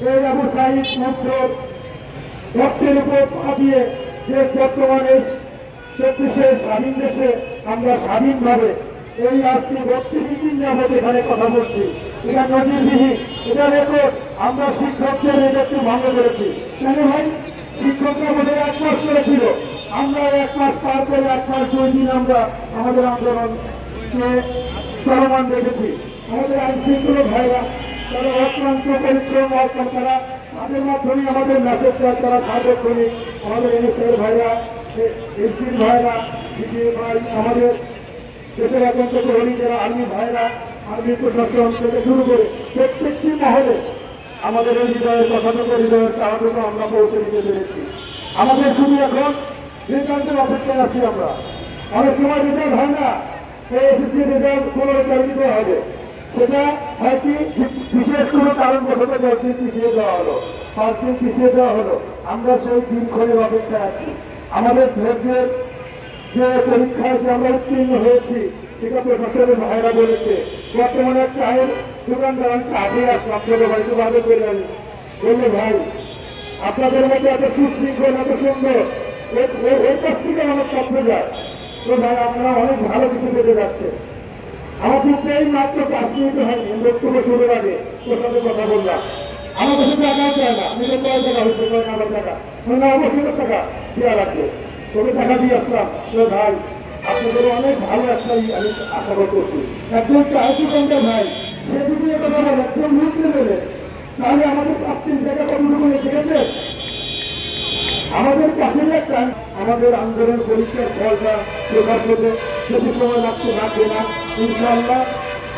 এই আবু সাঈদ মনসুর রক্তের উপর পা দিয়ে যে বর্তমানে 34 স্বাধীন দেশে আমরা স্বাধীনভাবে এই আজকে 32 দিন যাবত এখানে কথা বলছি, এটা নজিরবিহীন, এটা রেকর্ড। আমরা শিক্ষকদের রেকর্ডকে ভঙ্গ করেছি। কেন ভাই? শিক্ষকরা আমাদের 1 মাস করেছিল, আমরা 1 মাস পার করে 1 মাস 2 দিন আমরা আমাদের আন্দোলনকে চলমান রেখেছি। আমাদের আইন শৃঙ্খলা ভাইরা তারা অক্লান্ত পরিশ্রম তারা তাদের মাধ্যমে আমাদের মেসেজ দেয়, তারা সাহায্য করি। আমাদের এনএসএর ভাইরা, এসপির ভাইরা, বিজিএ ভাই, আমাদের দেশের একান্ত প্রহরী যারা আর্মি ভাইরা, আর্মি প্রশাসন থেকে শুরু করে প্রত্যেকটি মহলে আমাদের এই হৃদয়ের কথাটুকু, হৃদয়ের চাওয়াটুকু আমরা পৌঁছে দিতে পেরেছি। আমাদের শুধু এখন রেজাল্টের অপেক্ষায় আছি আমরা। অনেক সময় রেজাল্ট হয় না, এসএসসি রেজাল্ট 15 তারিখে হবে, সেটা হয় কি বিশেষ কোনো কারণবশত 10 দিন পিছিয়ে দেওয়া হলো, 5 দিন পিছিয়ে দেওয়া হলো। আমরা সেই দিনক্ষণের অপেক্ষায় আছি। আমাদের ধৈর্যের যে পরীক্ষায় যে আমরা উত্তীর্ণ হয়েছি, সেটা প্রশাসনের ভাইরা বলেছে। বর্তমানে চায়ের দোকানদার আমি চা খেয়ে আসলাম, চলো বাড়িতে বাধা করে আমি বললো, ভাই আপনাদের মধ্যে এত সুশৃঙ্খল, এত সুন্দর, ওর কাছ থেকে আমার তথ্য যায়। তো ভাই আপনারা অনেক ভালো কিছু পেতে যাচ্ছে। আমার ক্ষেত্রে এই মাত্র 5 মিনিট হয়নি, বক্তব্য শুরুর আগে তোর সাথে কথা বললাম। আমার কাছে টাকাও চায় না, আমি তো কয় টাকা হচ্ছে, কয় আমার টাকা মানে অবশ্যই টাকা দেওয়া লাগছে। তোকে টাকা দিয়ে আসলাম। তো ভাই আপনাদের অনেক ভালো একটা আমি আশা করছি। একজন চায়ের দোকানদার ভাই, সে যদি কথা বলে একদম মুখতে দেবে, তাহলে আমাদের 5-3 টাকা কতটুকু দেখেছে। আমাদের কাছে একটা আমাদের আন্দোলন পরীক্ষার ফলটা প্রকাশ হতে বেশি সময় লাগতে থাকবে না। ইনশাআল্লাহ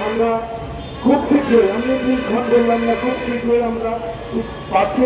আমরা খুব শীঘ্রই, আমি 2 ঘন্টা বললাম না, খুব শীঘ্রই আমরা পাচ্ছি।